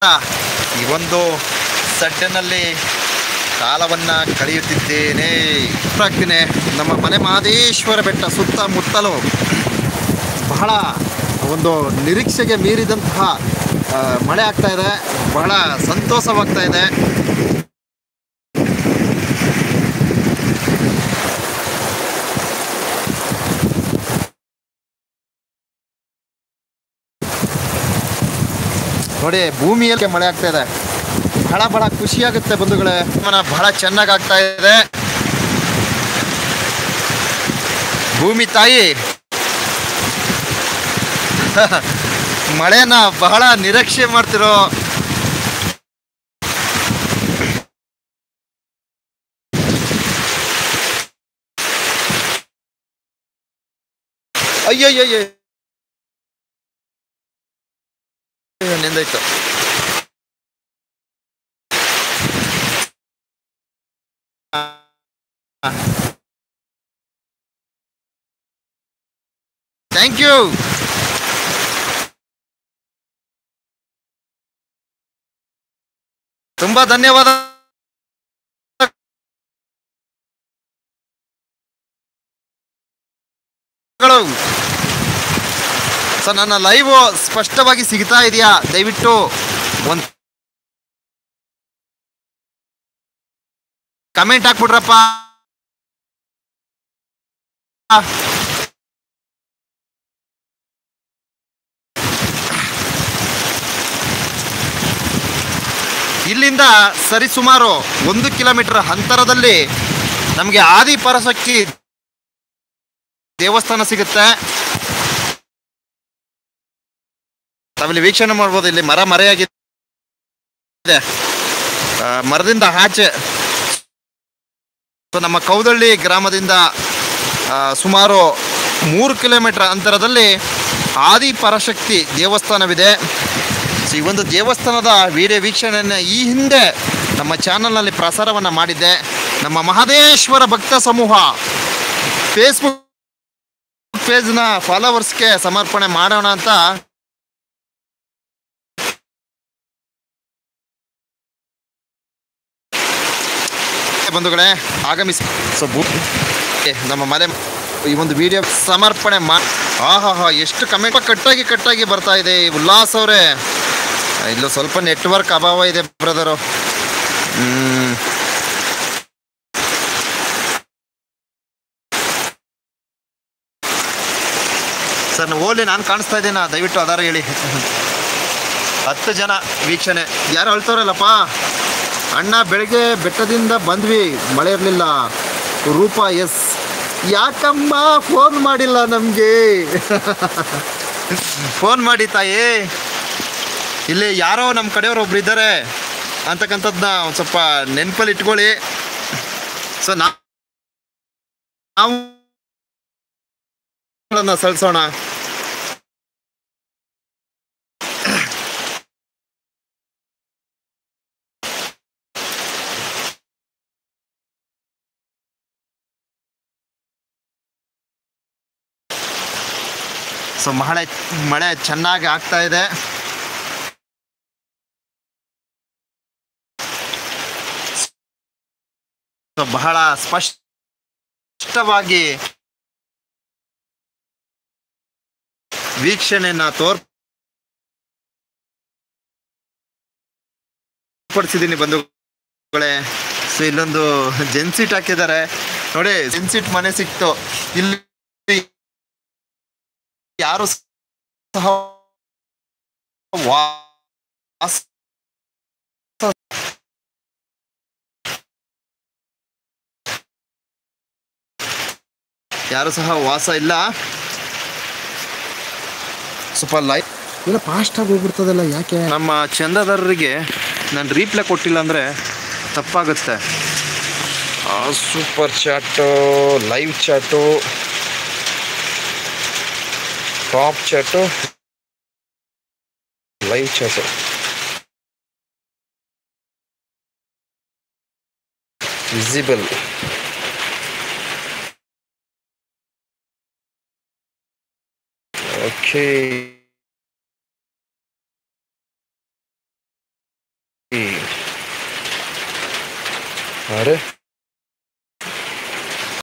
ಈ ಒಂದು ಸಡ್ಡಿನಲ್ಲಿ ಕಾಲವನ್ನು ಕಳೆಯುತ್ತಿದ್ದೇನೆ. ಆಗ್ತೀನಿ ನಮ್ಮ ಮನೆ ಮಹದೇಶ್ವರ ಬೆಟ್ಟ ಸುತ್ತಮುತ್ತಲು ಬಹಳ ಒಂದು ನಿರೀಕ್ಷೆಗೆ ಮೀರಿದಂತಹ ಮಳೆ ಆಗ್ತಾ ಇದೆ. ಬಹಳ ಸಂತೋಷವಾಗ್ತಾ ಇದೆ. ನೋಡಿ, ಭೂಮಿಯಲ್ಲಿ ಮಳೆ ಆಗ್ತಾ ಇದೆ. ಬಹಳ ಬಹಳ ಖುಷಿಯಾಗುತ್ತೆ ಬಂಧುಗಳೇ. ಬಹಳ ಚೆನ್ನಾಗಿ ಆಗ್ತಾ ಇದೆ. ಭೂಮಿ ತಾಯಿ ಮಳೆನ ಬಹಳ ನಿರೀಕ್ಷೆ ಮಾಡ್ತಿರೋ. ಅಯ್ಯಯ್ಯಯ್ಯ ನಿಂದಾಯ್ತು. Thank you. ತುಂಬಾ ಧನ್ಯವಾದ. ಸೊ ನನ್ನ ಲೈವ್ ಸ್ಪಷ್ಟವಾಗಿ ಸಿಗ್ತಾ ಇದೆಯಾ? ದಯವಿಟ್ಟು ಒಂದು ಕಮೆಂಟ್ ಹಾಕ್ಬಿಟ್ರಪ್ಪ. ಇಲ್ಲಿಂದ ಸರಿಸುಮಾರು 1 ಕಿಲೋಮೀಟರ್ ಅಂತರದಲ್ಲಿ ನಮಗೆ ಆದಿಪರಾಶಕ್ತಿ ದೇವಸ್ಥಾನ ಸಿಗುತ್ತೆ. ತಾವಿಲ್ಲಿ ವೀಕ್ಷಣೆ ಮಾಡ್ಬೋದು. ಇಲ್ಲಿ ಮರೆಯಾಗಿದೆ. ಮರದಿಂದ ಆಚೆ ನಮ್ಮ ಕೌದಳ್ಳಿ ಗ್ರಾಮದಿಂದ ಸುಮಾರು 3 ಕಿಲೋಮೀಟರ್ ಅಂತರದಲ್ಲಿ ಆದಿಪರಾಶಕ್ತಿ ದೇವಸ್ಥಾನವಿದೆ. ಸೊ ಈ ಒಂದು ದೇವಸ್ಥಾನದ ವಿಡಿಯೋ ವೀಕ್ಷಣೆಯನ್ನು ಈ ಹಿಂದೆ ನಮ್ಮ ಚಾನಲ್ನಲ್ಲಿ ಪ್ರಸಾರವನ್ನು ಮಾಡಿದ್ದೆ. ನಮ್ಮ ಮಹದೇಶ್ವರ ಭಕ್ತ ಸಮೂಹ ಫೇಸ್ಬುಕ್ ಪೇಜ್ನ ಫಾಲೋವರ್ಸ್ಗೆ ಸಮರ್ಪಣೆ ಮಾಡೋಣ ಅಂತ ಬಂಧುಗಳೇ ಆಗಮಿಸಿ. ಸೊ ನಮ್ಮ ಮನೆ ಈ ಒಂದು ವಿಡಿಯೋ ಸಮರ್ಪಣೆ ಎಷ್ಟು ಕಮೆಂಟ್ ಕಟ್ಟಾಗಿ ಬರ್ತಾ ಇದೆ. ಉಲ್ಲಾಸ್ ಅವರೇ, ಇಲ್ಲೂ ಸ್ವಲ್ಪ ನೆಟ್ವರ್ಕ್ ಅಭಾವ ಇದೆ ಬ್ರದರು. ಸರ್ ಓಲಿ ನಾನು ಕಾಣಿಸ್ತಾ ಇದ್ದೀನ? ದಯವಿಟ್ಟು ಆಧಾರ ಹೇಳಿ. 10 ಜನ ವೀಕ್ಷಣೆ. ಯಾರು ಅಳ್ತವ್ರಲ್ಲಪ್ಪ. ಅಣ್ಣ ಬೆಳಗ್ಗೆ ಬೆಟ್ಟದಿಂದ ಬಂದ್ವಿ, ಮಳೆ ಇರಲಿಲ್ಲ. ರೂಪ ಎಸ್, ಯಾಕಮ್ಮ ಫೋನ್ ಮಾಡಿಲ್ಲ ನಮಗೆ? ಫೋನ್ ಮಾಡಿ ತಾಯಿ. ಇಲ್ಲಿ ಯಾರೋ ನಮ್ಮ ಕಡೆಯವರು ಒಬ್ರು ಇದ್ದಾರೆ ಅಂತಕ್ಕಂಥದ್ದನ್ನ ಒಂದು ಸ್ವಲ್ಪ ನೆನಪಲ್ಲಿ ಇಟ್ಕೊಳ್ಳಿ. ಸೊ ನಾವು ಸಲ್ಲಿಸೋಣ. ಸೊ ಮಳೆ ಚೆನ್ನಾಗಿ ಆಗ್ತಾ ಇದೆ. ಸೊ ಬಹಳ ಸ್ಪಷ್ಟವಾಗಿ ವೀಕ್ಷಣೆಯನ್ನ ತೋರ್ಪಡಿಸಿದ್ದೀನಿ ಬಂಧುಗಳೇ. ಸೊ ಇಲ್ಲೊಂದು ಜೆನ್ಸಿಟ್ ಹಾಕಿದ್ದಾರೆ ನೋಡಿ. ಜೆನ್ಸಿಟ್ ಮನೆ ಸಿಕ್ತು. ಇಲ್ಲಿ ಯಾರು ಸಹ ವಾಸ ಇಲ್ಲ. ಸ್ವಲ್ಪ ಲೈಫ್ ಇಲ್ಲ ಫಾಸ್ಟಾಗಿ ಹೋಗ್ಬಿಡ್ತದಲ್ಲ. ಯಾಕೆ ನಮ್ಮ ಚಂದದಾರರಿಗೆ ನಾನು ರೀಪ್ಲೈ ಕೊಟ್ಟಿಲ್ಲ ಅಂದರೆ ತಪ್ಪಾಗುತ್ತೆ. Super chat, live chat, top chat, live chat, visible. Okay. ಅರೆ